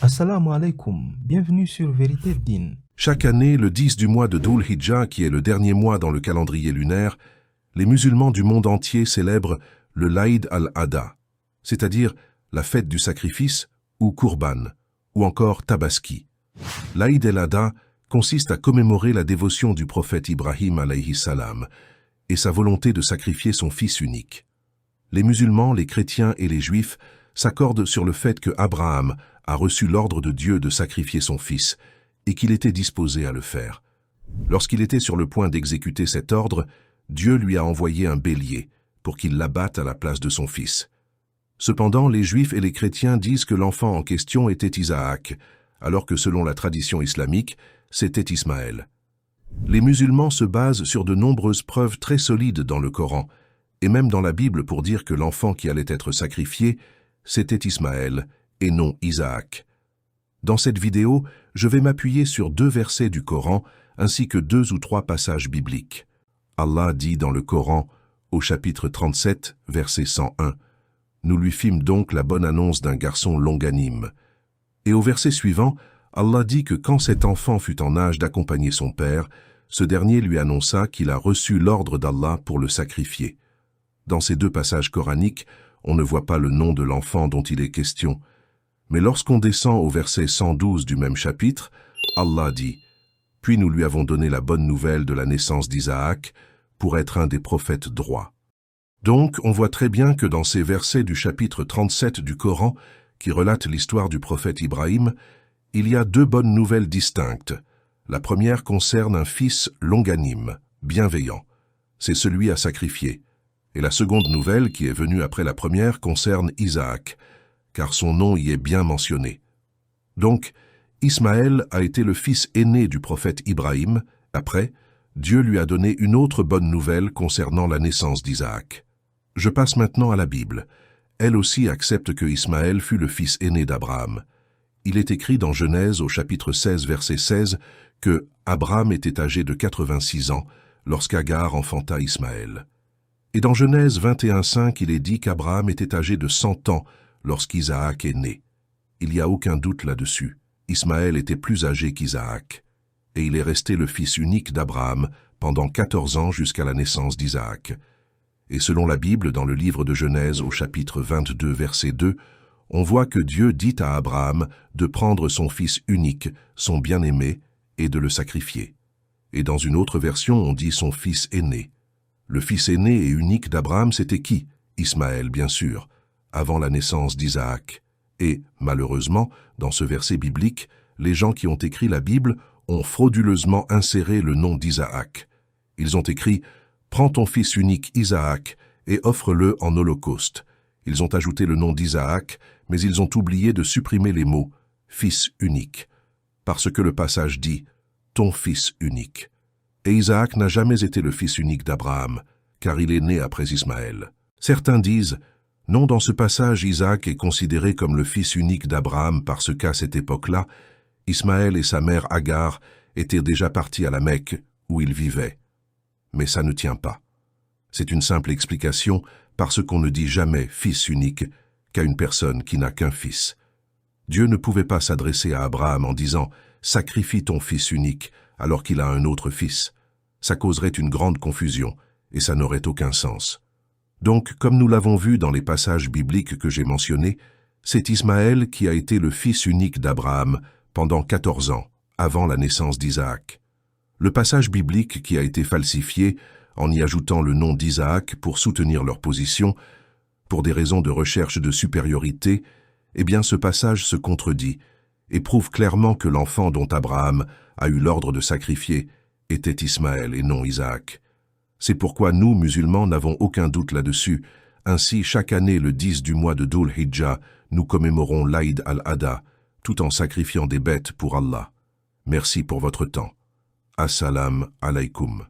Assalamu alaikum, bienvenue sur Vérité Din. Chaque année, le 10 du mois de Dhul Hijjah, qui est le dernier mois dans le calendrier lunaire, les musulmans du monde entier célèbrent le l'Aïd al-Adha, c'est-à-dire la fête du sacrifice, ou Kurban, ou encore Tabaski. L'Aïd al-Adha consiste à commémorer la dévotion du prophète Ibrahim alayhi salam et sa volonté de sacrifier son fils unique. Les musulmans, les chrétiens et les juifs s'accordent sur le fait que Abraham a reçu l'ordre de Dieu de sacrifier son fils et qu'il était disposé à le faire. Lorsqu'il était sur le point d'exécuter cet ordre, Dieu lui a envoyé un bélier pour qu'il l'abatte à la place de son fils. Cependant, les Juifs et les chrétiens disent que l'enfant en question était Isaac, alors que selon la tradition islamique, c'était Ismaël. Les musulmans se basent sur de nombreuses preuves très solides dans le Coran, et même dans la Bible pour dire que l'enfant qui allait être sacrifié, c'était Ismaël et non Isaac. Dans cette vidéo, je vais m'appuyer sur 2 versets du Coran ainsi que 2 ou 3 passages bibliques. Allah dit dans le Coran, au chapitre 37, verset 101, « Nous lui fîmes donc la bonne annonce d'un garçon longanime. » Et au verset suivant, Allah dit que quand cet enfant fut en âge d'accompagner son père, ce dernier lui annonça qu'il a reçu l'ordre d'Allah pour le sacrifier. Dans ces 2 passages coraniques, on ne voit pas le nom de l'enfant dont il est question. Mais lorsqu'on descend au verset 112 du même chapitre, Allah dit « Puis nous lui avons donné la bonne nouvelle de la naissance d'Isaac pour être un des prophètes droits. » Donc, on voit très bien que dans ces versets du chapitre 37 du Coran, qui relatent l'histoire du prophète Ibrahim, il y a 2 bonnes nouvelles distinctes. La première concerne un fils longanime, bienveillant. C'est celui à sacrifier. Et la seconde nouvelle, qui est venue après la première, concerne Isaac, car son nom y est bien mentionné. Donc, Ismaël a été le fils aîné du prophète Ibrahim. Après, Dieu lui a donné une autre bonne nouvelle concernant la naissance d'Isaac. Je passe maintenant à la Bible. Elle aussi accepte que Ismaël fut le fils aîné d'Abraham. Il est écrit dans Genèse au chapitre 16, verset 16, que Abraham était âgé de 86 ans lorsqu'Agar enfanta Ismaël. Et dans Genèse 21.5, il est dit qu'Abraham était âgé de 100 ans lorsqu'Isaac est né. Il n'y a aucun doute là-dessus. Ismaël était plus âgé qu'Isaac. Et il est resté le fils unique d'Abraham pendant 14 ans jusqu'à la naissance d'Isaac. Et selon la Bible, dans le livre de Genèse au chapitre 22, verset 2, on voit que Dieu dit à Abraham de prendre son fils unique, son bien-aimé, et de le sacrifier. Et dans une autre version, on dit son fils aîné. Le fils aîné et unique d'Abraham, c'était qui? Ismaël, bien sûr, avant la naissance d'Isaac. Et, malheureusement, dans ce verset biblique, les gens qui ont écrit la Bible ont frauduleusement inséré le nom d'Isaac. Ils ont écrit « Prends ton fils unique Isaac et offre-le en holocauste ». Ils ont ajouté le nom d'Isaac, mais ils ont oublié de supprimer les mots « fils unique », parce que le passage dit « ton fils unique ». Et Isaac n'a jamais été le fils unique d'Abraham, car il est né après Ismaël. Certains disent « Non, dans ce passage, Isaac est considéré comme le fils unique d'Abraham parce qu'à cette époque-là, Ismaël et sa mère Agar étaient déjà partis à la Mecque, où ils vivaient. » Mais ça ne tient pas. C'est une simple explication parce qu'on ne dit jamais « fils unique » qu'à une personne qui n'a qu'un fils. Dieu ne pouvait pas s'adresser à Abraham en disant « Sacrifie ton fils unique » alors qu'il a un autre fils. Ça causerait une grande confusion, et ça n'aurait aucun sens. Donc, comme nous l'avons vu dans les passages bibliques que j'ai mentionnés, c'est Ismaël qui a été le fils unique d'Abraham pendant 14 ans, avant la naissance d'Isaac. Le passage biblique qui a été falsifié, en y ajoutant le nom d'Isaac pour soutenir leur position, pour des raisons de recherche de supériorité, eh bien ce passage se contredit, et prouve clairement que l'enfant dont Abraham a eu l'ordre de sacrifier était Ismaël et non Isaac. C'est pourquoi nous, musulmans, n'avons aucun doute là-dessus. Ainsi, chaque année, le 10 du mois de Dhul Hijjah, nous commémorons l'Aïd al-Adha, tout en sacrifiant des bêtes pour Allah. Merci pour votre temps. Assalamu alaikum.